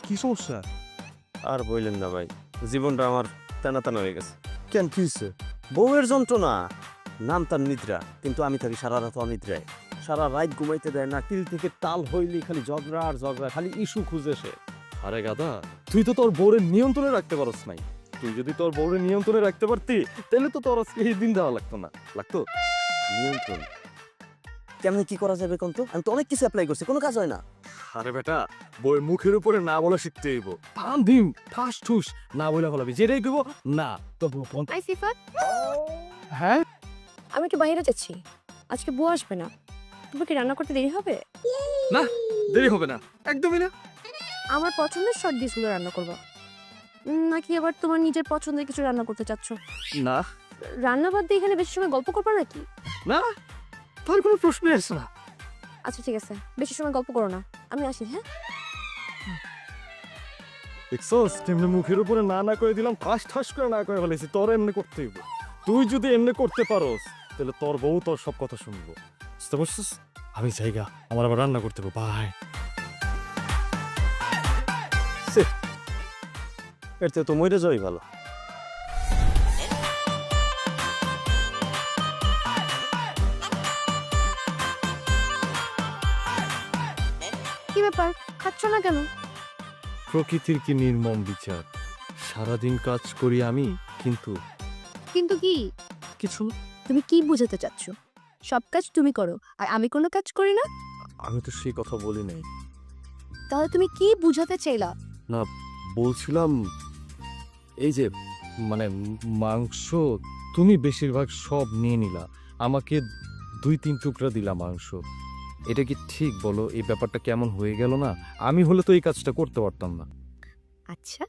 কি সমস্যা? আর বললেন না ভাই, জীবনটা আমার টানা টানা হয়ে গেছে। কেন কি হয়েছে? বউয়ের যন্ত্রণা, নাম তার নিদ্রা, কিন্তু আমি থাকি সারা রাত অনিদ্রায়। সারা রাত ঘুমাইতে দেয় না, তিল থেকে তাল হইলি খালি ঝগড়া আর ঝগড়া, খালি ইস্যু খুঁজে সে। আরে গাদা, তুই তো তোর বউরের নিয়ন্ত্রণে রাখতে পারস নাই। তুই যদি তোর বউরের নিয়ন্ত্রণে রাখতে পারতি তাহলে তো তোর আজকে এই দিন দেওয়া লাগতো না। লাগতো? নিয়ন্ত্রণ কেমনে কি করা যাবে কোন? তো আমি তো অনেক কিছু অ্যাপ্লাই করছি, কোনো কাজ হয় না। আরে বেটা, বউয়ের মুখের উপরে না বলা শিখতে হইব। থাম ধিম ঠাস ঠুস না বলে ফলাবি, যেটাই কইব না তো বল। আই সিফাত, হ্যাঁ আমি কি বাইরে যাচ্ছি, আজকে বউ আসবে না। তোমার কি রান্না করতে দেরি হবে? না, দেরি হবে না, একদমই না। আমার পছন্দের শর্ট ডিশগুলো রান্না করবো, নাকি আবার তোমার নিজের পছন্দের কিছু রান্না করতে চাচ্ছ? না রান্না বাদ দিয়ে এখানে বেশি সময় গল্প করবা নাকি? না, তার কোনো প্রশ্নই আসছে না। আচ্ছা ঠিক আছে, বেশি সময় গল্প করো না, আমি আসি। হ্যাঁ, দেখছস তেমনি মুখের উপরে না না করে দিলাম, ঠাস ঠাস করে না করে ফেলেছি। তোর এমনি করতে হইব। তুই যদি এমনি করতে পারোস তাহলে তোর বউ তোর সব কথা শুনবো, বুঝতে পারছিস? আমি জায়গা আমার আবার রান্না করতে হবে। বাই। এর থেকে তো মরে যাওয়াই ভালো। কি ব্যাপার, খাচ্ছ না কেন? প্রকৃতির কি নির্মম বিচার, সারাদিন কাজ করি আমি, কিন্তু কিন্তু কি? কিছু না। তুমি কি বোঝাতে চাচ্ছ? সব কাজ তুমি করো আর আমি কোনো কাজ করি না? আমি তো সেই কথা বলি নাই। তাহলে তুমি কি বুঝাতে চাইলা? না, বলছিলাম এই যে মানে মাংস তুমি বেশিরভাগ সব নিয়ে নিলা, আমাকে 2-3 টুকরা দিলা মাংস। এটা কি ঠিক বলো? এই ব্যাপারটা কেমন হয়ে গেল না? আমি হলে তো এই কাজটা করতে পারতাম না। আচ্ছা,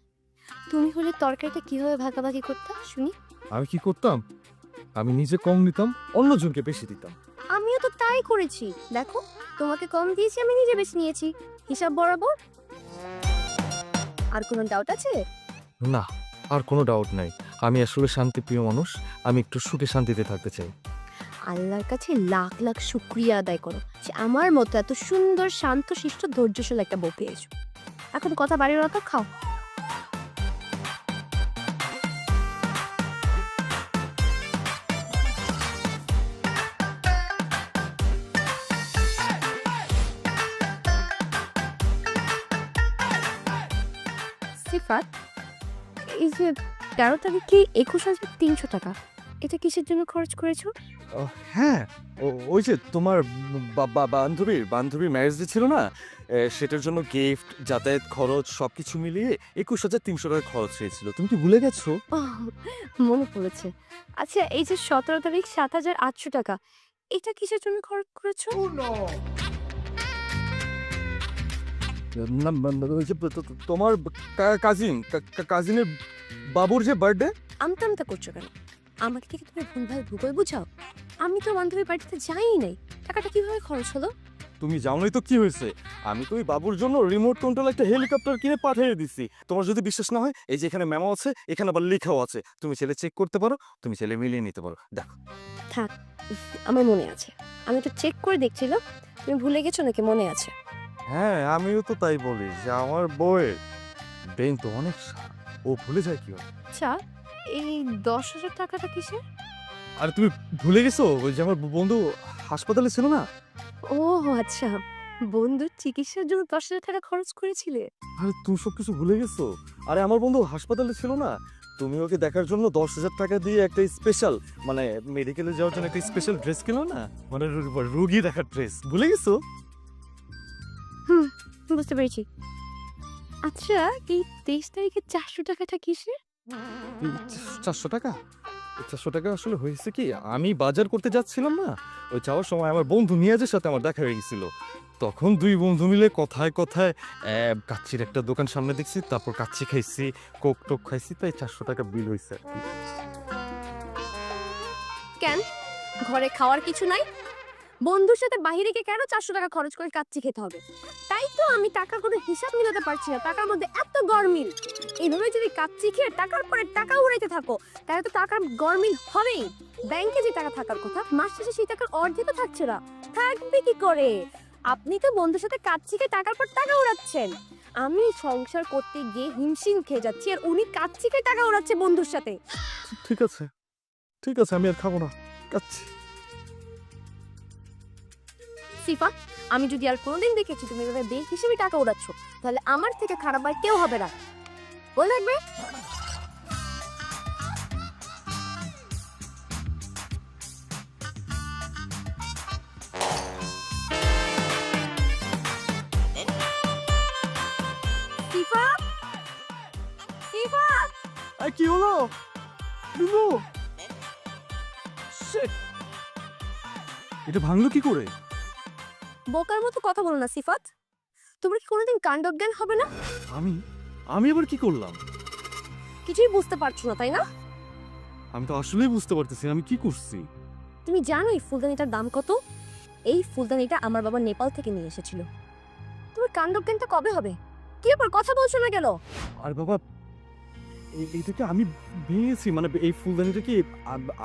তুমি হলে তরকারিটা কিভাবে ভাগাভাগি করতে শুনি। আমি কি করতাম? আমি নিজে কম নিতাম, অন্যজনকে বেশি দিতাম। আমিও তো তাই করেছি, দেখো তোমাকে কম দিয়েছি, আমি নিজে বেশি নিয়েছি, হিসাব বরাবর। আর কোনো ডাউট আছে? না, আর কোনো ডাউট নাই। আমি আসলে শান্তিপ্রিয় মানুষ, আমি একটু সুখে শান্তিতে থাকতে চাই। আল্লাহর কাছে লাখ লাখ শুকরিয়া আদায় করো যে আমার মতো এত সুন্দর শান্ত শিষ্ট ধৈর্যশীল একটা বউ পেয়েছো। এখন কথা বাড়ির না তো, খাও। সিফাত, এই যে 13 তারিখে 21,300 টাকা, এটা কিসের জন্য খরচ করেছো? হ্যাঁ, ওই যে তোমার বান্ধবীর ম্যারেজ ডে ছিল না, সেটার জন্য গিফট, যাতায়াত খরচ সবকিছু মিলিয়ে 21,300 টাকা খরচ হয়েছিল। তুমি কি ভুলে গেছো? মনে পড়েছে। আচ্ছা, এই যে 17 তারিখ 7,800 টাকা, এটা কিসের জন্য খরচ করেছো? না, ওই যে তোমার কাজিনের বাবুর যে বার্থডে। আমতা আমতা করছো কেন? আমাকে থেকে তুমি ভুলভাল ভূগোল বুঝাও। আমি তো বান্ধবীর বাড়িতে যাই নাই, টাকাটা কিভাবে খরচ হলো? তুমি জানোই তো কি হয়েছে। আমি তো ওই বাবুর জন্য রিমোট কন্ট্রোল একটা হেলিকপ্টার কিনে পাঠিয়ে দিছি। তোমার যদি বিশ্বাস না হয়, এই যে এখানে মেমো আছে, এখানে আবার লেখাও আছে, তুমি ছেলে চেক করতে পারো, তুমি ছেলে মিলিয়ে নিতে পারো। দেখো। থাক, আমার মনে আছে। আমি তো চেক করে দেখছিলাম, তুমি ভুলে গেছো নাকি মনে আছে? হ্যাঁ, আমিও তো তাই বলি যে আমার বউয়ের ব্রেন তো অনেক শার্প, ও ভুলে যায় কি হয়। আচ্ছা, এই 10,000 টাকাটা কিসের? আর তুমি ভুলে গেছো ওই যে আমার বন্ধু হাসপাতালে ছিল না? ও আচ্ছা, বন্ধুর চিকিৎসার জন্য 10,000 টাকা খরচ করেছিলে? আরে তুমি সব কিছু ভুলে গেছো? আরে আমার বন্ধু হাসপাতালে ছিল না, তুমি ওকে দেখার জন্য 10,000 টাকা দিয়ে একটা স্পেশাল মানে মেডিকেলে যাওয়ার জন্য একটা স্পেশাল ড্রেস কিনো না, মানে রুগী দেখার ড্রেস। ভুলে গেছো? হুম, বুঝতে পেরেছি। আচ্ছা, এই 23 তারিখে 400 টাকাটা কিসের? 400 টাকা? 400 টাকা আসলে হয়েছে কি, আমি বাজার করতে যাচ্ছিলাম না, ওই যাওয়ার সময় আমার বন্ধু নিয়াজের সাথে আমার দেখা হয়ে গেছিল। তখন দুই বন্ধু মিলে কথায় কথায় কাচ্চির একটা দোকান সামনে দেখছি, তারপর কাচ্চি খাইছি, কোক টোক খাইছি, তাই 400 টাকা বিল হয়েছে। কেন, ঘরে খাওয়ার কিছু নাই? বন্ধুর সাথে বাইরে গিয়ে কেন 400 টাকা খরচ করে কাচ্চি খেতে হবে? তাই তো আমি টাকার কোনো হিসাব মিলাতে পারছি না, টাকার মধ্যে এত গরমিল। এইভাবে যদি কাচ্চি খেয়ে টাকার পরে টাকা উড়াইতে থাকো তাহলে তো টাকার গরমিল হবেই। ব্যাংকে যে টাকা থাকার কথা মাস শেষে সেই টাকার অর্ধেকও থাকছে না, থাকবে কি করে? আপনি তো বন্ধুর সাথে কাচ্চি খেয়ে টাকার পর টাকা উড়াচ্ছেন, আমি সংসার করতে গিয়ে হিমশিম খেয়ে যাচ্ছি আর উনি কাচ্চি খেয়ে টাকা উড়াচ্ছে বন্ধুর সাথে। ঠিক আছে, ঠিক আছে, আমি আর খাবো না, কাচ্ছি। সিফা, আমি যদি আর কোনোদিন দেখেছি তুমি এভাবে বেশ হিসেবে টাকা উড়াচ্ছ তাহলে আমার থেকে খারাপ আর কেউ হবে না, বলে রাখবে। সিফা, সিফা, কি হলো বিন্দু? Shit! এটা ভাঙলো কি করে? বোকার মতো কথা বলো না সিফাত, তোমার কি কোনোদিন কাণ্ডজ্ঞান হবে না? আমি আবার কি করলাম? কিছুই বুঝতে পারছো না তাই না? আমি তো আসলেই বুঝতে পারতেছি না আমি কি করছি। তুমি জানো এই ফুলদানিটার দাম কত? এই ফুলদানিটা আমার বাবা নেপাল থেকে নিয়ে এসেছিল। তোমার কাণ্ডজ্ঞানটা কবে হবে? কি ব্যাপার, কথা বলছো না কেন? আর বাবা, এইটাকে আমি ভেঙেছি, মানে এই ফুলদানিটা কি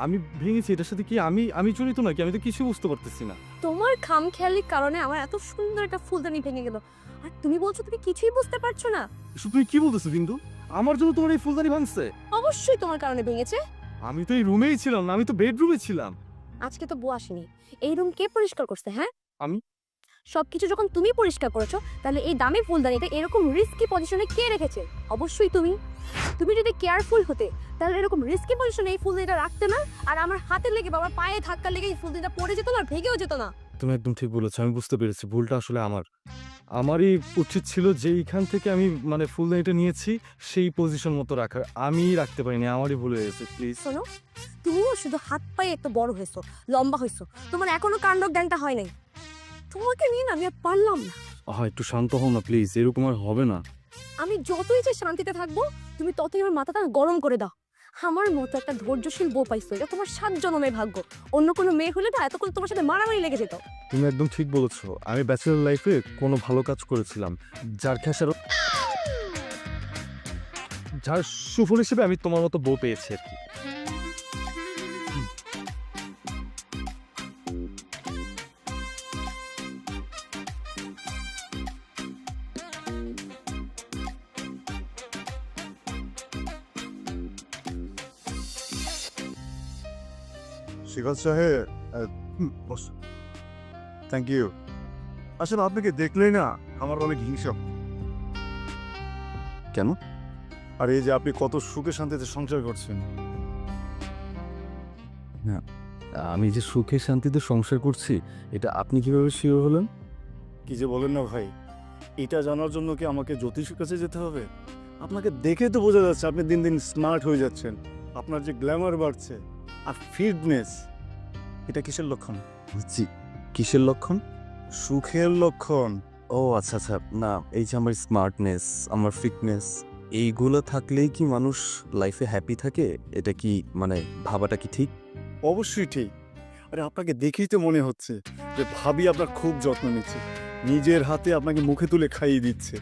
আমি ভেঙেছি, এটার সাথে কি আমি জড়িত নাকি? আমি তো কিছু বুঝতে পারতেছি না। তোমার খামখেয়ালির কারণে আমার এত সুন্দর একটা ফুলদানি ভেঙে গেল আর তুমি বলছো তুমি কিছুই বুঝতে পারছো না। এসব তুমি কি বলতেছো বিন্দু? আমার জন্য তোমার এই ফুলদানি ভাঙছে? অবশ্যই তোমার কারণে ভেঙেছে। আমি তো এই রুমেই ছিলাম না, আমি তো বেডরুমে ছিলাম। আজকে তো বউ আসেনি, এই রুম কে পরিষ্কার করছে? হ্যাঁ আমি। সবকিছু যখন তুমি পরিষ্কার করেছো তাহলে এই দামি ফুলদানিটা এরকম রিস্কি পজিশনে কে রেখেছে? অবশ্যই তুমি। তুমি যদি কেয়ারফুল হতে তাহলে এরকম রিস্কি পজিশনে এই ফুলদানিটা রাখতে না, আর আমার হাতে লেগে বাবার পায়ে ধাক্কা লেগে এই ফুলদানিটা পড়ে যেত না আর ভেঙেও যেত না। তুমি একদম ঠিক বলেছো, আমি বুঝতে পেরেছি ভুলটা আসলে আমারই উচিত ছিল যে এইখান থেকে আমি মানে ফুলদানিটা নিয়েছি সেই পজিশন মতো রাখার, আমি রাখতে পারিনি, আমারই ভুল হয়ে গেছে। প্লিজ শোনো, তুমিও শুধু হাত পায়ে একটু বড় হয়েছো, লম্বা হয়েছো, তোমার এখনো কাণ্ডজ্ঞানটা হয় নাই। তোমাকে নিয়ে না আমি আর পারলাম না। একটু শান্ত হও না প্লিজ, এরকম আর হবে না। আমি যতই যে শান্তিতে থাকবো তুমি ততই আমার মাথাটা গরম করে দাও। আমার মতো একটা ধৈর্যশীল বউ পাইছো, এটা তোমার 7 জন্মের ভাগ্য। অন্য কোনো মেয়ে হলে না এতক্ষণ তোমার সাথে মারামারি লেগে যেত। তুমি একদম ঠিক বলেছো, আমি ব্যাচেলর লাইফে কোনো ভালো কাজ করেছিলাম যার সুফল হিসেবে আমি তোমার মতো বউ পেয়েছি আর কি। শিবাজ সাহেব, বস। Thank you. আসলে আপনাকে দেখলেই না আমার অনেক হিংসা। কেন? আর এই যে আপনি কত সুখে শান্তিতে সংসার করছেন। আমি যে সুখে শান্তিতে সংসার করছি এটা আপনি কিভাবে শিওর হলেন? কি যে বলেন না ভাই, এটা জানার জন্য কি আমাকে জ্যোতিষীর কাছে যেতে হবে? আপনাকে দেখে তো বোঝা যাচ্ছে আপনি দিন দিন স্মার্ট হয়ে যাচ্ছেন। আপনার যে গ্ল্যামার বাড়ছে আর ফিটনেস, এটা কিসের লক্ষণ? জি, কিসের লক্ষণ? সুখের লক্ষণ। ও আচ্ছা আচ্ছা, না এই যে আমার স্মার্টনেস, আমার ফিটনেস, এইগুলো থাকলেই কি মানুষ লাইফে হ্যাপি থাকে? এটা কি মানে ভাবাটা কি ঠিক? অবশ্যই ঠিক। আরে আপনাকে দেখেই তো মনে হচ্ছে যে ভাবি আপনার খুব যত্ন নিচ্ছে, নিজের হাতে আপনাকে মুখে তুলে খাইয়ে দিচ্ছে,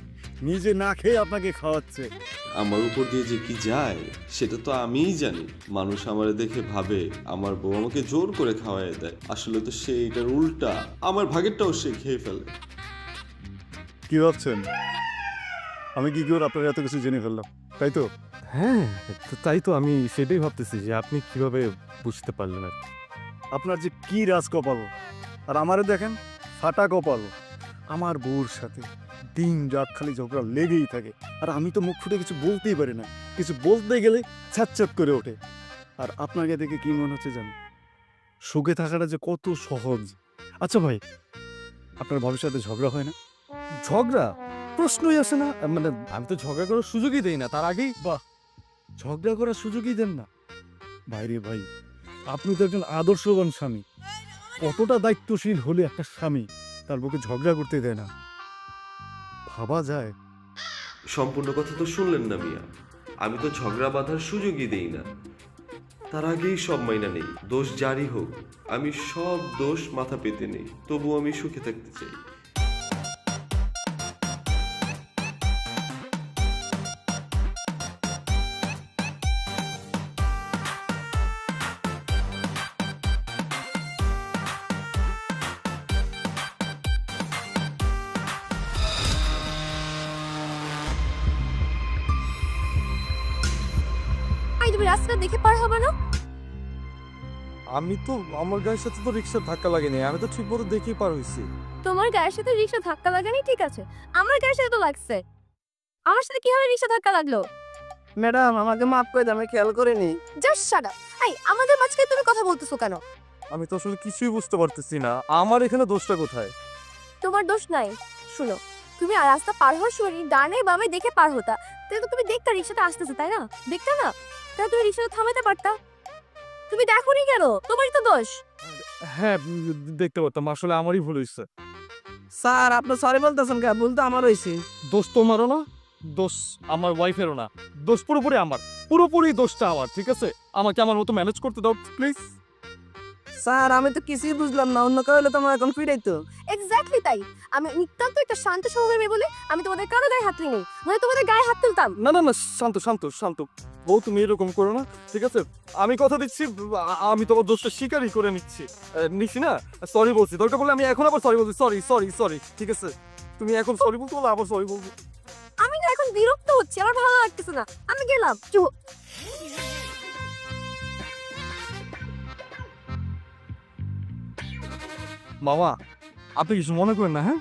নিজে না খেয়ে আপনাকে খাওয়াচ্ছে। আমার উপর দিয়ে যে কি যায় সেটা তো আমিই জানি। মানুষ আমারে দেখে ভাবে আমার বউ আমাকে জোর করে খাওয়াই দেয়, আসলে তো সে এটার উল্টা, আমার ভাগেরটাও সে খেয়ে ফেলে। কি ভাবছেন আমি কি করে আপনার এত কিছু জেনে ফেললাম, তাই তো? হ্যাঁ তাই তো, আমি সেটাই ভাবতেছি যে আপনি কিভাবে বুঝতে পারলেন আর কি। আপনার যে কি রাজ কপাল, আর আমারে দেখেন ফাটা কপাল। আমার বউর সাথে দিন রাত খালি ঝগড়া লেগেই থাকে, আর আমি তো মুখ ফুটে কিছু বলতেই পারি না, কিছু বলতে গেলে ছ্যাঁত করে ওঠে। আর আপনাকে দেখে কি মনে হচ্ছে জানেন, সুখে থাকাটা যে কত সহজ। আচ্ছা ভাই, আপনার ভবিষ্যতে ঝগড়া হয় না? ঝগড়া প্রশ্নই আসে না, মানে আমি তো ঝগড়া করার সুযোগই দেই না, তার আগেই বাহ, ঝগড়া করার সুযোগই দেন না? ভাইরে ভাই, আপনি তো একজন আদর্শবান স্বামী। কতটা দায়িত্বশীল হলে একটা স্বামী তার বউকে ঝগড়া করতে দেয় না, ভাবা যায়? সম্পূর্ণ কথা তো শুনলেন না মিয়া, আমি তো ঝগড়া বাঁধার সুযোগই দেই না। তার আগেই সব মাইনা নেই, দোষ জারি হোক, আমি সব দোষ মাথা পেতে নেই, তবু আমি সুখে থাকতে চাই। তুমি রাস্তা দেখে পার হবে না? আমি তো আমার গায়ের সাথে তো রিক্সার ধাক্কা লাগেনি, আমি তো ঠিক মতো দেখেই পার হইছি। তোমার গায়ের সাথে রিক্সা ধাক্কা লাগানি ঠিক আছে, আমার গায়ের সাথে তো লাগছে। আমার সাথে কিভাবে রিক্সা ধাক্কা লাগলো? ম্যাডাম আমাকে মাফ করে দেন, আমি খেয়াল করিনি। Just shut up. এই আমাদের মাঝখানে তুমি কথা বলতেছো কেন? আমি তো আসলে কিছুই বুঝতে পারতেছি না, আমার এখানে দোষটা কোথায়? তোমার দোষ নাই। শুনো, তুমি আর রাস্তা পার হওয়ার সময় ডানে বামে দেখে পার হতা, তাহলে তো তুমি দেখতা রিক্সাটা আসতেছে, তাই না? দেখতা না? তাহলে তুমি রিক্সাটা থামাতে পারতা। তুমি দেখোনি কেন? তোমারই তো দোষ। হ্যাঁ, দেখতে পারতাম, আসলে আমারই ভুল হয়েছে। স্যার আপনি সরি বলতেছেন কে? ভুল তো আমার হয়েছে। দোষ তোমারও না, দোষ আমার ওয়াইফেরও না, দোষ পুরোপুরি আমার, পুরোপুরি দোষটা আমার। ঠিক আছে, আমাকে আমার মতো ম্যানেজ করতে দাও প্লিজ। স্যার আমি তো কিছুই বুঝলাম না, অন্য কেউ হলে তোমার এখন ফিরাইতো। এক্স্যাক্টলি তাই। আমি নিতান্ত একটা শান্ত স্বভাবের মেয়ে বলে আমি তোমাদের কারো গায়ে হাত তুলিনি, মানে তোমাদের গায়ে হাত তুলতাম। না না না, শান্ত শান্ত শান্ত বউ, তুমি এরকম করো না, ঠিক আছে? আমি কথা দিচ্ছি, আমি তোমার দোষটা স্বীকারই করে নিচ্ছি না, সরি বলছি। দরকার বলে আমি এখন আবার সরি বলছি, সরি সরি সরি, ঠিক আছে? তুমি এখন সরি বলতে বলো, আবার সরি বলবো। আমি না এখন বিরক্ত হচ্ছি, আমার ভালো লাগতেছে না, আমি গেলাম। মামা, আপনি কিছু মনে করেন না? হ্যাঁ,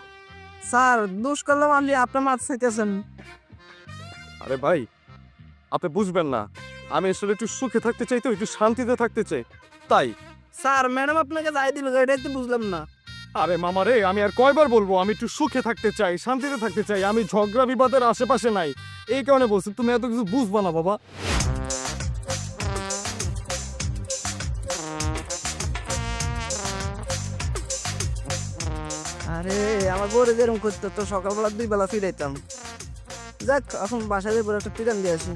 স্যার দোষ করলাম, আপনি আপনার মাছ চাইতেছেন। আরে ভাই, আপনি বুঝবেন না, আমি আসলে একটু সুখে থাকতে চাই, তো একটু শান্তিতে থাকতে চাই, তাই। স্যার ম্যাডাম আপনাকে যাই দিল, এটাই তো বুঝলাম না। আরে মামা রে, আমি আর কয়বার বলবো, আমি একটু সুখে থাকতে চাই, শান্তিতে থাকতে চাই, আমি ঝগড়া বিবাদের আশেপাশে নাই, এই কারণে বলছি। তুমি এত কিছু বুঝবা না বাবা। আরে আমার বউরে যেরকম করতো তো সকালবেলা 2 বেলা ফিরাইতাম। যাক এখন বাসায় যাই, একটা পিটান দিয়ে আসি।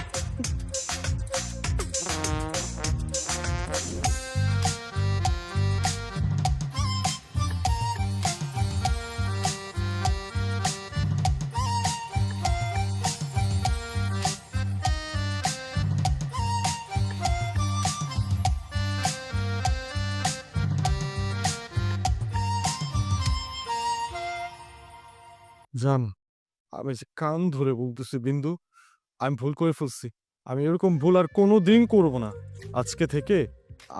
জান, আমি যে কান ধরে বলতেছি বিন্দু, আমি ভুল করে ফেলছি। আমি এরকম ভুল আর কোনো দিন করবো না। আজকে থেকে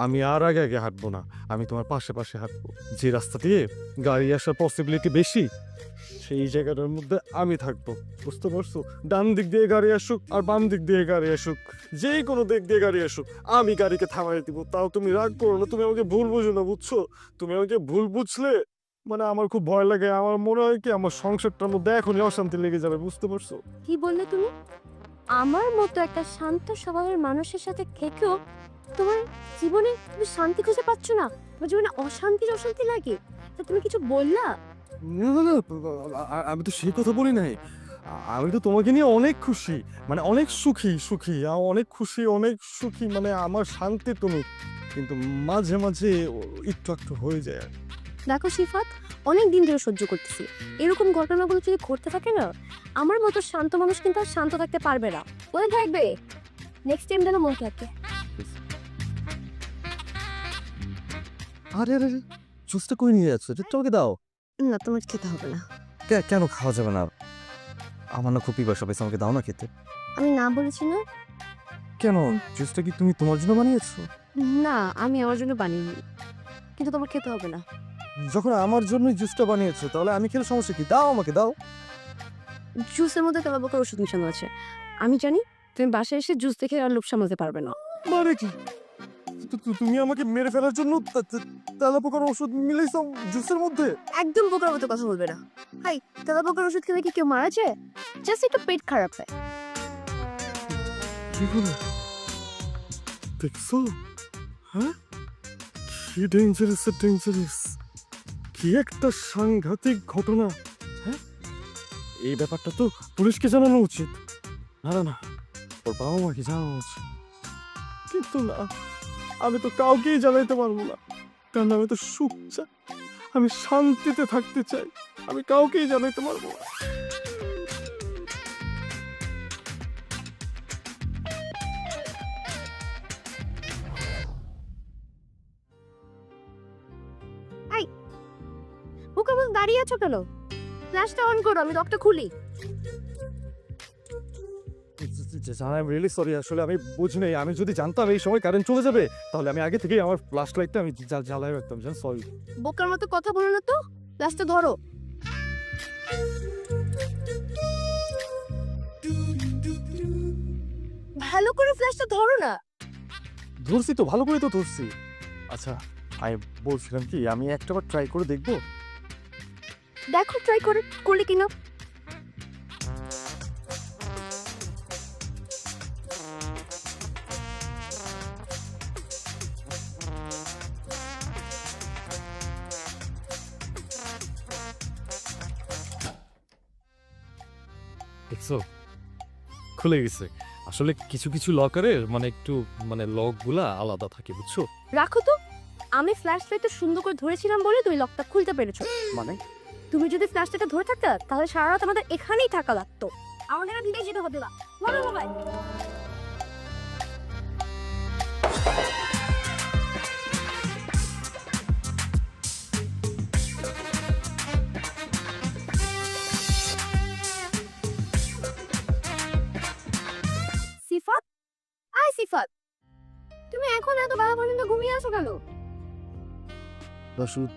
আমি আর আগে আগে হাঁটবো না, আমি তোমার পাশে পাশে হাঁটবো। যে রাস্তা দিয়ে গাড়ি আসার পসিবিলিটি বেশি, সেই জায়গাটার মধ্যে আমি থাকবো, বুঝতে পারছো? ডান দিক দিয়ে গাড়ি আসুক আর বাম দিক দিয়ে গাড়ি আসুক, যেই কোনো দিক দিয়ে গাড়ি আসুক, আমি গাড়িকে থামাই দিব। তাও তুমি রাগ করো না, তুমি আমাকে ভুল বুঝো না, বুঝছো? তুমি আমাকে ভুল বুঝলে মানে আমার খুব ভয় লাগে, আমার মনে হয় কি আমার সংসারটার মধ্যে এখনই অশান্তি লেগে যাবে, বুঝতে পারছো? কি বললে তুমি? আমার মতো একটা শান্ত স্বভাবের মানুষের সাথে থেকেও তোমার জীবনে তুমি শান্তি খুঁজে পাচ্ছ না, তোমার জীবনে অশান্তি অশান্তি লাগে, তা তুমি কিছু বললা? না না না, আমি তো সেই কথা বলি নাই। আমি তো তোমাকে নিয়ে অনেক খুশি, মানে অনেক সুখী সুখী, অনেক খুশি অনেক সুখী, মানে আমার শান্তি তুমি। কিন্তু মাঝে মাঝে একটু একটু হয়ে যায় আর কি। দেখো সিফাত, অনেক দিন ধরে সহ্য করতেছি, এরকম ঘটনাগুলো যদি ঘটতে থাকে না, আমার মতো শান্ত মানুষ কিন্তু আর শান্ত থাকতে পারবে না। মনে থাকবে, নেক্সট টাইম যেন মনে থাকে। আরে আরে, জুসটা করে নিয়ে যাচ্ছ, তোমাকে দাও। না, তোমার খেতে হবে না। কেন খাওয়া যাবে না? আমার না খুব পিপাসা পেয়েছে, আমাকে দাও না খেতে। আমি না বলেছি না? কেন, জুসটা কি তুমি তোমার জন্য বানিয়েছো? না, আমি আমার জন্য বানিয়েছি, কিন্তু তোমার খেতে হবে না। যখন আমার জন্য জুসটা বানিয়েছো, তাহলে আমি খেলে সমস্যা কি? দাও, আমাকে দাও। জুসের মধ্যে তেলাপোকার ওষুধ মিশানো আছে, আমি জানি। তুমি বাসায় এসে জুস দেখে আর লোভ সামলাতে পারবে না। মানে কি, তুমি আমাকে মেরে ফেলার জন্য তেলাপোকার ওষুধ মিলাইছো জুসের মধ্যে? একদম বোকার মতো কথা বলবে না। হাই, তেলাপোকার ওষুধ খেলে কি কেউ মারা যায়? জাস্ট একটু পেট খারাপ হয়। কি বলে? দেখছো? হ্যাঁ, কি ডেঞ্জারাস, কি একটা সাংঘাতিক ঘটনা। হ্যাঁ, এই ব্যাপারটা তো পুলিশকে জানানো উচিত। না না না, ওর বাবা মাকে জানানো উচিত, কিন্তু না, আমি তো কাউকেই জানাইতে পারবো না, কারণ আমি তো সুখ চাই, আমি শান্তিতে থাকতে চাই, আমি কাউকেই জানাইতে পারবো না। বোকার মতো দাঁড়িয়ে আছো কেন? ফ্ল্যাশটা অন করো, আমি লকটা খুলি। আই এম রিয়েলি সরি, আসলে আমি বুঝিনি। আমি যদি জানতাম এই সময় কারেন্ট চলে যাবে তাহলে আমি আগে থেকেই আমার ফ্ল্যাশ লাইটটা আমি জ্বালাই রাখতাম। সরি। বোকার মতো কথা বলো না তো, লাস্টে ধরো। ভালো করে ফ্ল্যাশটা ধরো না। ধরছি তো, ভালো করে তো ধরছি। আচ্ছা, আমি বলছিলাম কি, আমি একটাবার ট্রাই করে দেখবো। দেখো ট্রাই করলে কিনা। দেখছো, খুলে গেছে। আসলে কিছু কিছু লকারের মানে একটু মানে লকগুলা আলাদা থাকে, বুঝছো? রাখো তো, আমি ফ্ল্যাশ লাইটটা সুন্দর করে ধরেছিলাম বলে তুমি লকটা খুলতে পেরেছো। মানে তুমি যদি ফ্ল্যাশ লাইটটা ধরে থাকতে তাহলে সারা রাত আমাদের এখানেই থাকা লাগতো। আমাদের আর বিদেশ যেতে হতো না। বলো বাবা। সিফাত, আয় সিফাত, তুমি এখন এত বেলা পর্যন্ত ঘুমিয়ে আছো কেন? আসলে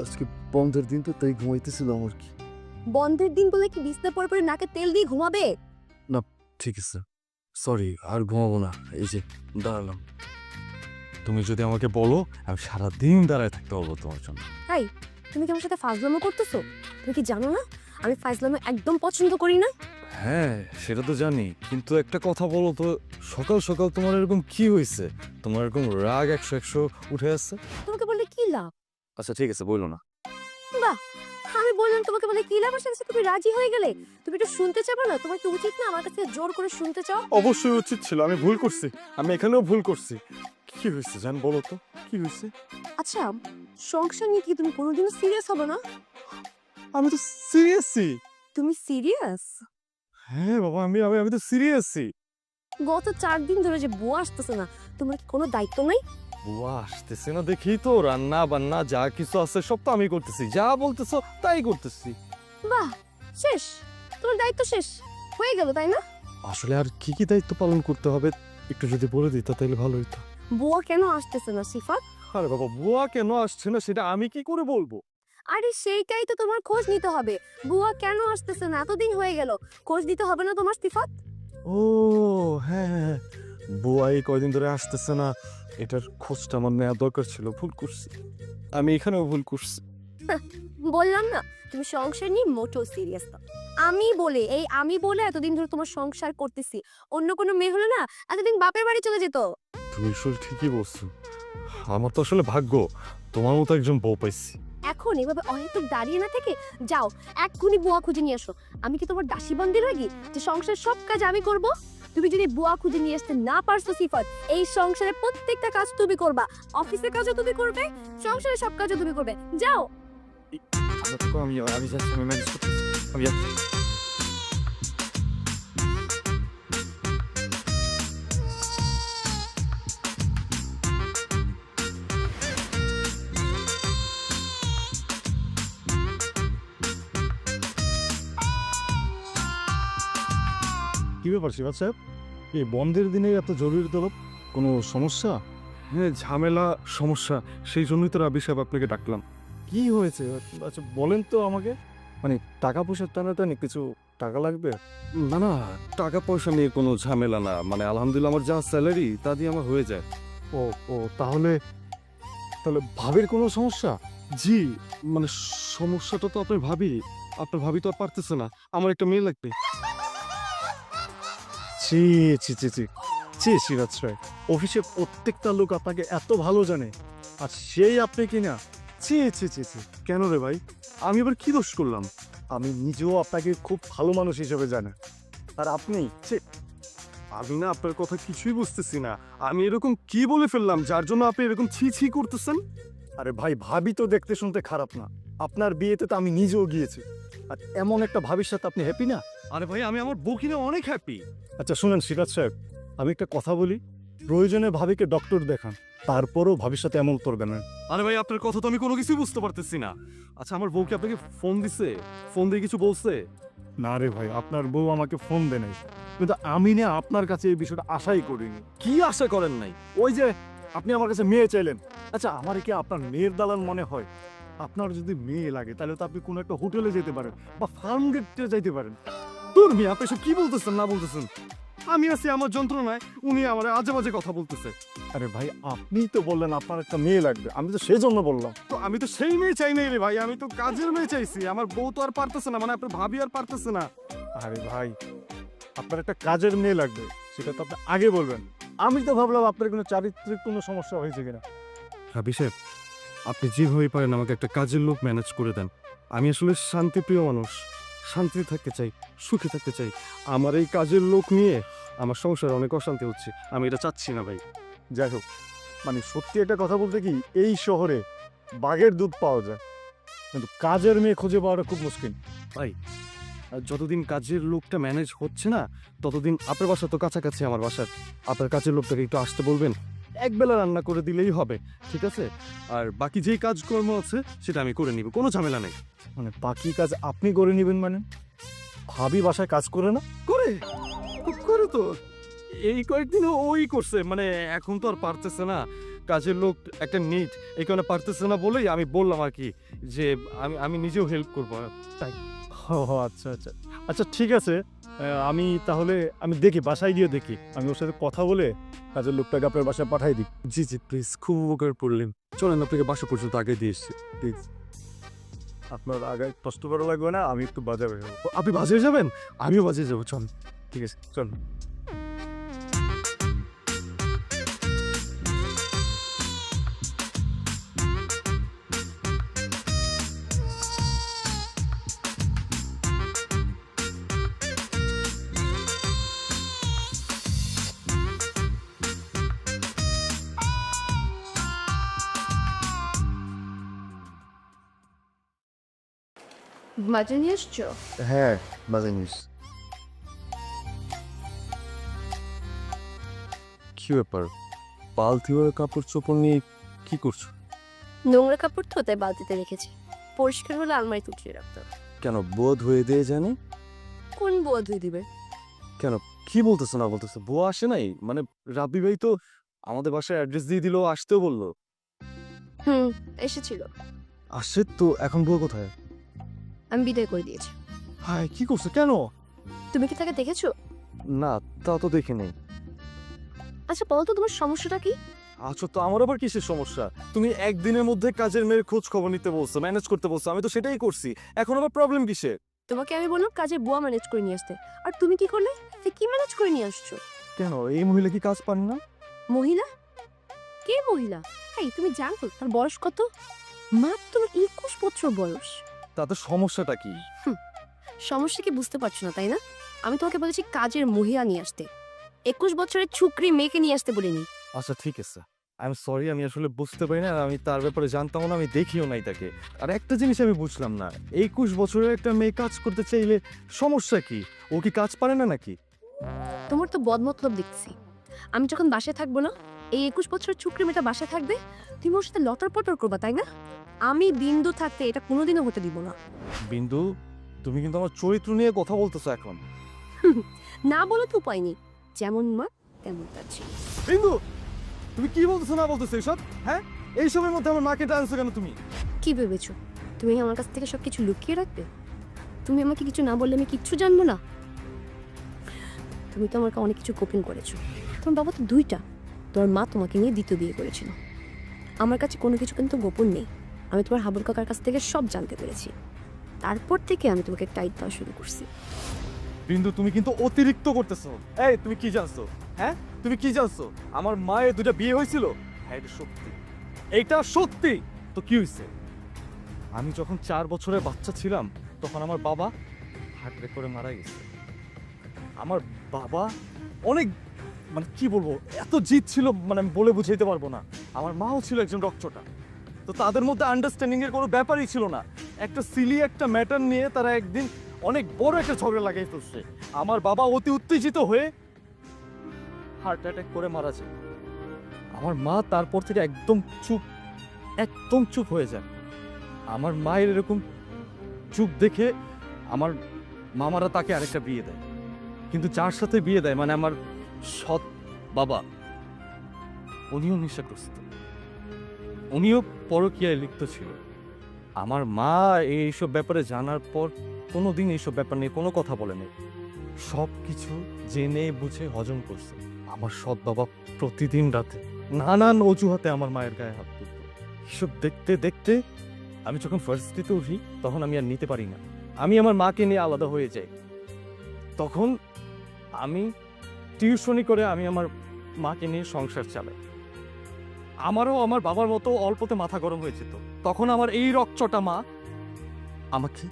আজকে বন্ধের দিন তো তাই ঘুমাইতেছিল আমার কি। বন্ধের দিন বলে কি বিছনা পরে পরে নাকে তেল দিয়ে ঘুমাবে? ঠিক আছে, সরি, আর ঘুমাবো না। এই যে দাঁড়ালাম। তুমি যদি আমাকে বলো আমি সারাদিন দাঁড়ায় থাকতে পারবো তোমার জন্য। হাই, তুমি কি আমার সাথে ফাজলামো করতেছো? তুমি কি জানো না আমি ফাজলামো একদম পছন্দ করি না? হ্যাঁ, সেটা তো জানি, কিন্তু একটা কথা বলো তো, সকাল সকাল তোমার এরকম কি হয়েছে? তোমার এরকম রাগ 100 উঠে আসছে। তোমাকে বললে কি লাভ? আচ্ছা ঠিক আছে, বললো না। বাহ, আমি বললাম তোমাকে বলে কি লাভ, আসলে তুমি রাজি হয়ে গেলে। তুমি একটু শুনতে চাও না? তোমার কি উচিত না আমার কাছে জোর করে শুনতে চাও? অবশ্যই উচিত ছিল, আমি ভুল করছি, আমি এখানেও ভুল করছি। কি হয়েছে জান, বলো তো কি হয়েছে? আচ্ছা, সংসার নিয়ে কি তুমি কোনোদিনও সিরিয়াস হবে না? আমি তো সিরিয়াসই। তুমি সিরিয়াস? হ্যাঁ বাবা, আমি আমি আমি তো সিরিয়াসই। গত 4 দিন ধরে যে বুয়া আসতেছে না, তোমার কি কোনো দায়িত্ব নাই? বুয়া আসতেছে না দেখি তো রান্না বান্না যা কিছু আছে সব তো আমি করতেছি, যা বলতেছো তাই করতেছি। বাহ, শেষ, তোমার দায়িত্ব শেষ হয়ে গেল, তাই না? আসলে আর কি কি দায়িত্ব পালন করতে হবে একটু যদি বলে দিত তাহলে ভালো হতো। বুয়া কেন আসতেছে না সিফাত? আরে বাবা, বুয়া কেন আসছে না সেটা আমি কি করে বলবো? আরে সেইটাই তো তোমার খোঁজ নিতে হবে। বুয়া কেন আসতেছে না, এতদিন হয়ে গেল, খোঁজ দিতে হবে না তোমার সিফাত? ও হ্যাঁ হ্যাঁ, বুয়া এই কয়দিন ধরে আসতেছে না, এটার খোঁজটা আমার নেওয়া দরকার ছিল, ভুল করছি আমি, এখানেও ভুল করছি। বললাম না তুমি সংসার নিয়ে মোটো সিরিয়াস না। আমি বলে এতদিন ধরে তোমার সংসার করতেছি। অন্য কোনো মেয়ে হলো না এতদিন বাপের বাড়ি চলে যেত। তুমি আসলে ঠিকই বলছো, আমার তো আসলে ভাগ্য তোমার মতো একজন বউ পাইছি। এখন এভাবে অহেতুক দাঁড়িয়ে না থেকে যাও, এক্ষুনি বুয়া খুঁজে নিয়ে আসো। আমি কি তোমার দাসী বন্দি লাগি যে সংসার সব কাজ আমি করব? তুমি যদি বুয়া খুঁজে নিয়ে আসতে না পারছো সিফাত, এই সংসারের প্রত্যেকটা কাজ তুমি করবা, অফিসের কাজও তুমি করবে, সংসারের সব কাজও তুমি করবে। যাও। আমি আমি যাচ্ছি, আমি ম্যানেজ করতেছি, আমি যাচ্ছি। কি ব্যাপার শিবাদ সাহেব, এই বন্ধের দিনে এত জরুরি তলব, কোনো সমস্যা? হ্যাঁ, ঝামেলা সমস্যা, সেই জন্যই তো রাবি সাহেব আপনাকে ডাকলাম। কি হয়েছে? আচ্ছা বলেন তো আমাকে, মানে টাকা পয়সার টানাটানি, কিছু টাকা লাগবে? না না, টাকা পয়সা নিয়ে কোনো ঝামেলা না, মানে আলহামদুলিল্লাহ আমার যা স্যালারি তা দিয়ে আমার হয়ে যায়। ও ও তাহলে তাহলে ভাবির কোনো সমস্যা? জি, মানে সমস্যাটা তো আপনার ভাবি তো আর পারতেছে না, আমার একটা মেয়ে লাগবে। ছি ছি ছি ছি ছি সিরাজ সাহেব, অফিসে প্রত্যেকটা লোক আপনাকে এত ভালো জানে, আর সেই আপনি কিনা? ছি ছি ছি ছি, কেন রে ভাই? আমি আবার কি দোষ করলাম? আমি নিজেও আপনাকে খুব ভালো মানুষ হিসেবে জানি, আর আপনি ছি। আমি না আপনার কথা কিছুই বুঝতেছি না, আমি এরকম কি বলে ফেললাম যার জন্য আপনি এরকম ছি ছি করতেছেন? আরে ভাই, ভাবি তো দেখতে শুনতে খারাপ না, আপনার বিয়েতে তো আমি নিজেও গিয়েছি, আর এমন একটা ভাবির সাথে আপনি হ্যাপি না? আরে ভাই, আমি আমার বউ কিনে অনেক হ্যাপি। আচ্ছা শুনেন সিরাজ সাহেব, আমি একটা কথা বলি, প্রয়োজনে ভাবিকে ডক্টর দেখান, তারপরও ভাবির সাথে এমন করবে না। আরে ভাই আপনার কথা তো আমি কোনো কিছুই বুঝতে পারতেছি না। আচ্ছা আমার বউ কি আপনাকে ফোন দিছে? ফোন দিয়ে কিছু বলছে? না রে ভাই, আপনার বউ আমাকে ফোন দেয় নাই, কিন্তু আমি না আপনার কাছে এই বিষয়টা আশাই করিনি। কি আশা করেন নাই? ওই যে আপনি আমার কাছে মেয়ে চাইলেন, আচ্ছা আমার কি আপনার মেয়ের দালান মনে হয়? আপনার যদি মেয়ে লাগে তাহলে তো আপনি কোনো একটা হোটেলে যেতে পারেন বা ফার্ম গেটে যাইতে পারেন। তোর মেয়ে আপনি সব কি বলতেছেন না বলতেছেন? আমি আছি আমার যন্ত্রণায়, উনি আমার আজে বাজে কথা বলতেছে। আরে ভাই আপনিই তো বললেন আপনার একটা মেয়ে লাগবে, আমি তো সেই জন্য বললাম। তো আমি তো সেই মেয়ে চাই নাই রে ভাই, আমি তো কাজের মেয়ে চাইছি। আমার বউ তো আর পারতেছে না, মানে আপনার ভাবি আর পারতেছে না। আরে ভাই আপনার একটা কাজের মেয়ে লাগবে, সেটা তো আপনি আগে বলবেন। আমি তো ভাবলাম আপনার কোনো চারিত্রিক কোনো সমস্যা হয়েছে কিনা। অভিষেক, আপনি যেভাবেই পারেন আমাকে একটা কাজের লোক ম্যানেজ করে দেন। আমি আসলে শান্তিপ্রিয় মানুষ, শান্তিতে থাকতে চাই, সুখে থাকতে চাই। আমার এই কাজের লোক নিয়ে আমার সংসারে অনেক অশান্তি হচ্ছে, আমি এটা চাচ্ছি না ভাই। যাই হোক, মানে সত্যি একটা কথা বলতে কি, এই শহরে বাঘের দুধ পাওয়া যায়, কিন্তু কাজের মেয়ে খুঁজে পাওয়াটা খুব মুশকিল। ভাই আর যতদিন কাজের লোকটা ম্যানেজ হচ্ছে না, ততদিন আপনার বাসা তো কাছাকাছি আমার বাসার, আপনার কাজের লোকটাকে একটু আসতে বলবেন, একবেলা রান্না করে দিলেই হবে, ঠিক আছে? আর বাকি যেই কাজকর্ম আছে সেটা আমি করে নিব, কোনো ঝামেলা নেই। মানে বাকি কাজ আপনি করে নেবেন মানে? ভাবি বাসায় কাজ করে না? করে করে তো এই কয়েকদিনও ওই করছে, মানে এখন তো আর পারতেছে না, কাজের লোক একটা নিট, এই কারণে পারতেছে না বলেই আমি বললাম আর কি যে আমি নিজেও হেল্প করবো, তাই। ও আচ্ছা আচ্ছা আচ্ছা ঠিক আছে, আমি তাহলে আমি দেখি, বাসায় গিয়ে দেখি, আমি ওর সাথে কথা বলে কাজের লোকটাকে আপনার বাসায় পাঠাই দিই। জি জি প্লিজ, খুব উপকার পড়লেন। চলেন আপনাকে বাসা পর্যন্ত আগে দিয়ে এসছি। প্লিজ, আপনার আগে কষ্ট করা লাগবে না, আমি একটু বাজারে যাবো। আপনি বাজারে যাবেন? আমিও বাজারে যাবো, চল। ঠিক আছে চল। বাজার নিয়ে এসছো? হ্যাঁ বাজার নিস। কি ব্যাপার, বালতি ভরে কাপড় চোপড় নিয়ে কি করছো? নোংরা কাপড় তো তাই বালতিতে রেখেছি, পরিষ্কার হলে আলমারিতে উঠিয়ে রাখতাম। কেন বোধ হয়ে দিয়ে জানি? কোন বুয়া ধুয়ে দিবে? কেন কি বলতেছো না বলতেছো? বুয়া আসে নাই? মানে রাব্বি ভাই তো আমাদের বাসায় অ্যাড্রেস দিয়ে দিল, আসতেও বললো। এসেছিল। আসে তো, এখন বুয়া কোথায়? আমি বিদায় করে দিয়েছি। হায় কি করছো? কেন? তুমি কি তাকে দেখেছো? না তা তো দেখি নেই। আচ্ছা বলো তো তোমার সমস্যাটা কি? আচ্ছা তো আমার আবার কিসের সমস্যা? তুমি একদিনের মধ্যে কাজের মেয়ের খোঁজ খবর নিতে বলছো, ম্যানেজ করতে বলছো, আমি তো সেটাই করছি, এখন আবার প্রবলেম কিসের? তোমাকে আমি বললাম কাজে বুয়া ম্যানেজ করে নিয়ে আসতে, আর তুমি কি করলে? সে কি ম্যানেজ করে নিয়ে আসছো? কেন এই মহিলা কি কাজ পান না? মহিলা? কে মহিলা? এই তুমি জানো তার বয়স কত? মাত্র 21 বছর বয়স। তাতে সমস্যাটা কি? সমস্যা কি বুঝতে পারছো না তাই না? আমি তোমাকে বলেছি কাজের মহিলা নিয়ে আসতে, 21 বছরের ছুকরি মেয়েকে নিয়ে আসতে বলিনি। আচ্ছা ঠিক আছে, আই এম সরি, আমি আসলে বুঝতে পারি না, আর আমি তার ব্যাপারে জানতাম না, আমি দেখিও নাই তাকে। আর একটা জিনিস আমি বুঝলাম না, 21 বছরের একটা মেয়ে কাজ করতে চাইলে সমস্যা কি? ও কি কাজ পারে না নাকি? তোমার তো বদমতলব দেখছি। আমি যখন বাসায় থাকবো না, এই 21 বছরের ছুকরি মেয়েটা বাসায় থাকবে, তুমি ওর সাথে লটর পটর করবা তাই না? আমি বিন্দু থাকতে এটা কোনোদিনও হতে দিব না। বিন্দু, তুমি কিন্তু আমার চরিত্র নিয়ে কথা বলতেছো এখন। না বলে তো উপায় নেই, যেমন মা তেমন তার ছিল। বিন্দু, তুমি কি বলতেছো না বলতেছো এসব? হ্যাঁ, এই সময়ের মধ্যে আমার মাকে টানছো কেন তুমি? কি ভেবেছো তুমি আমার কাছ থেকে সবকিছু লুকিয়ে রাখবে? তুমি আমাকে কিছু না বললে আমি কিচ্ছু জানবো না? তুমি তো আমাকে অনেক কিছু গোপন করেছো। তোমার বাবা তো দুইটা, তোমার মা তোমাকে নিয়ে দ্বিতীয় বিয়ে করেছিল। আমার কাছে কোনো কিছু কিন্তু গোপন নেই, আমি তোমার হাবুল কাকার কাছ থেকে সব জানতে পেরেছি। তারপর থেকে আমি তোমাকে টাইট দেওয়া শুরু করছি। বিন্দু তুমি কিন্তু অতিরিক্ত করতেছো। এই তুমি কি জানছো? হ্যাঁ তুমি কি জানছো? আমার মায়ের দুটা বিয়ে হয়েছিল। হ্যাঁ এটা সত্যি, এইটা সত্যি। তো কি হয়েছে? আমি যখন 4 বছরের বাচ্চা ছিলাম তখন আমার বাবা হার্ট অ্যাটাক করে মারা গেছে। আমার বাবা অনেক, মানে কি বলবো, এত জিদ ছিল, মানে আমি বলে বুঝাইতে পারবো না। আমার মাও ছিল একজন রক্তটা, তো তাদের মধ্যে আন্ডারস্ট্যান্ডিং এর কোনো ব্যাপারই ছিল না। একটা সিলি একটা ম্যাটার নিয়ে তারা একদিন অনেক বড় একটা ঝগড়া লাগাই ফেলছে। আমার বাবা অতি উত্তেজিত হয়ে হার্ট অ্যাটাক করে মারা যায়। আমার মা তারপর থেকে একদম চুপ হয়ে যায়। আমার মায়ের এরকম চুপ দেখে আমার মামারা তাকে আরেকটা বিয়ে দেয়, কিন্তু যার সাথে বিয়ে দেয় মানে আমার সৎ বাবা, উনিও নেশাগ্রস্ত, উনিও পরকীয়ায় লিপ্ত ছিল। আমার মা এইসব ব্যাপারে জানার পর কোনোদিন এইসব ব্যাপার নিয়ে কোনো কথা বলেনি, সব কিছু জেনে বুঝে হজম করছে। আমার সৎ বাবা প্রতিদিন রাতে নানান অজুহাতে আমার মায়ের গায়ে হাত তুলত। এসব দেখতে দেখতে আমি যখন ভার্সিটিতে উঠি তখন আমি আর নিতে পারি না, আমি আমার মাকে নিয়ে আলাদা হয়ে যাই। তখন আমি টিউশনি করে আমি আমার মাকে নিয়ে সংসার চালাই। আমারও আমার বাবার মতো অল্পতে মাথা গরম হয়ে যেত। তখন আমার এই রকচটা মা আমাকে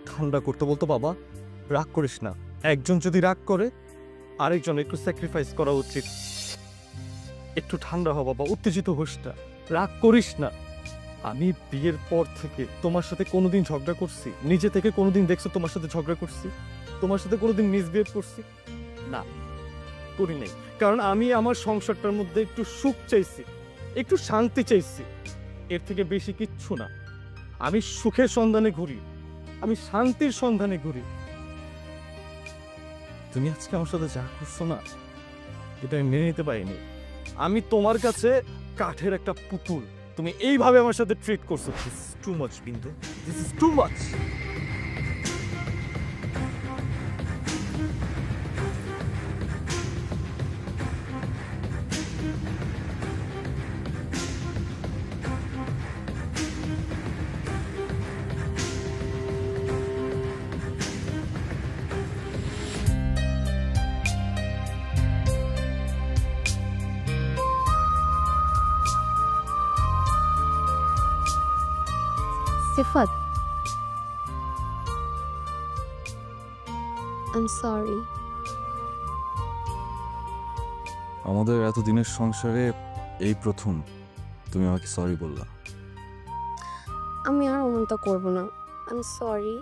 ঠান্ডা করতে বলতো, বাবা রাগ করিস না, একজন যদি রাগ করে আরেকজন একটু স্যাক্রিফাইস করা উচিত, একটু ঠান্ডা হ বাবা, উত্তেজিত হোস না, রাগ করিস না। আমি বিয়ের পর থেকে তোমার সাথে কোনোদিন ঝগড়া করছি? নিজে থেকে কোনোদিন দেখছো তোমার সাথে ঝগড়া করছি? তোমার সাথে কোনোদিন মিসবিহেভ করছি? না, করি নাই। কারণ আমি আমার সংসারটার মধ্যে একটু সুখ চাইছি, একটু শান্তি চাইছি, এর থেকে বেশি কিচ্ছু না। আমি সুখের সন্ধানে ঘুরি, আমি শান্তির সন্ধানে ঘুরি। তুমি আজকে আমার সাথে যা করছো না, এটা আমি মেনে নিতে পারিনি। আমি তোমার কাছে কাঠের একটা পুতুল, তুমি এইভাবে আমার সাথে ট্রিট করছো। দিস ইজ টু মাচ বিন্দু, this is too much. Sifat, I'm sorry. আমাদের এতদিনের সংসারে এই প্রথম তুমি আমাকে সরি বললা। আমি আর অমনটা করবো না, I'm sorry.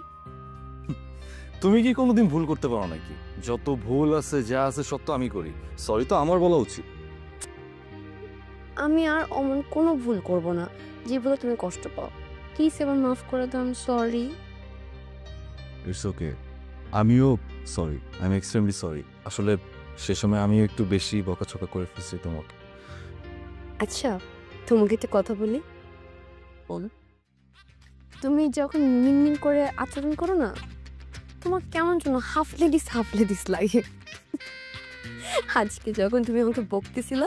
তুমি কি কোনোদিন ভুল করতে পারো নাকি? যত ভুল আছে যা আছে সব তো আমি করি, সরি তো আমার বলা উচিত। আমি আর অমন কোনো ভুল করব না যেগুলো তুমি কষ্ট পাও। প্লিজ এবার মাফ করে দাও, I'm sorry. ইটস ওকে, আমিও sorry, I am extremely sorry. আসলে সে সময় আমিও একটু বেশি বকাঝকা করে ফেলছি তোমাকে। আচ্ছা, তোমাকে একটা কথা বলি। বলো। তুমি যখন মিনমিন করে আচরণ করো না, তোমার কেমন যেন হাফ লেডিস লাগে। আজকে যখন তুমি আমাকে বকতেছিল,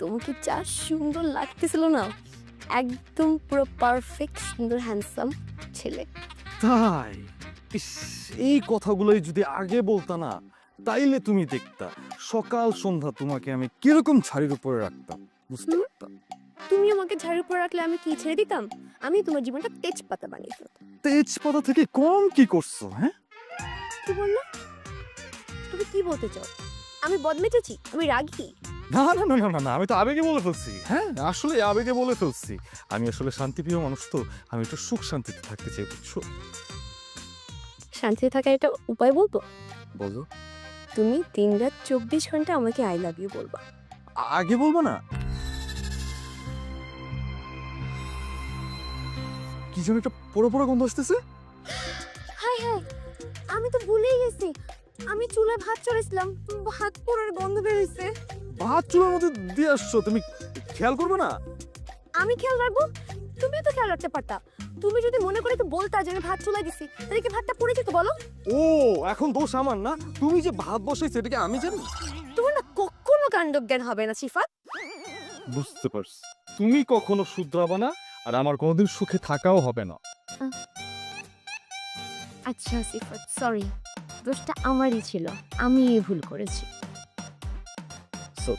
তোমাকে যা সুন্দর লাগতেছিল না, একদম পুরো পারফেক্ট সুন্দর হ্যান্ডসাম ছেলে। তাই? ইস, এই কথাগুলোই যদি আগে বলতা না, তাইলে তুমি দেখতা সকাল সন্ধ্যা তোমাকে আমি কিরকম ছাড়ির উপরে রাখতাম, বুঝতে পারতাম। তুমি আমাকে ঝাড়ুর উপর রাখলে আমি কি ছেড়ে দিতাম? আমি তোমার জীবনটা তেজপাতা বানিয়ে ফেলতাম। তেজপাতা থেকে কম কি করছো? হ্যাঁ, কি বললো? তুমি কি বলতে চাও? আমি বদমেজেছি? আমি রাগী? না না না না না, আমি তো আবেগে বলে ফেলছি। হ্যাঁ, আসলে আবেগে বলে ফেলছি। আমি আসলে শান্তিপ্রিয় মানুষ, তো আমি একটু সুখ শান্তিতে থাকতে চাই, বুঝছো? শান্তিতে থাকার একটা উপায় বলবো? বলো। তুমি 3 রাত 24 ঘন্টা আমাকে আই লাভ ইউ বলবা। আগে বলবো না? কি যেন একটা পোড়া পোড়া গন্ধ আসতেছে। হাই হাই, আমি তো ভুলেই গেছি। আমি চুলায় ভাত চড়াইছিলাম, ভাত পোড়ার গন্ধ বের হইছে। ভাত চুলার মধ্যে দিয়ে আসছো, তুমি খেয়াল করবে না? আমি খেয়াল রাখবো? তুমিও তো খেয়াল রাখতে পারতা। তুমি যদি মনে করে তো বলতা যে আমি ভাত চুলায় দিছি, তাহলে কি ভাতটা পুড়ে যেত বলো? ও, এখন দোষ আমার না? তুমি যে ভাত বসাইছো এটা কি আমি জানি? তোমার না কখনো কাণ্ডজ্ঞান হবে না সিফাত। বুঝতে পারছি, তুমি কখনো শুধরাবে না, আর আমার কোনোদিন সুখে থাকাও হবে না। আচ্ছা সিফাত, সরি, দোষটা আমারই ছিল, আমি ভুল করেছি। So,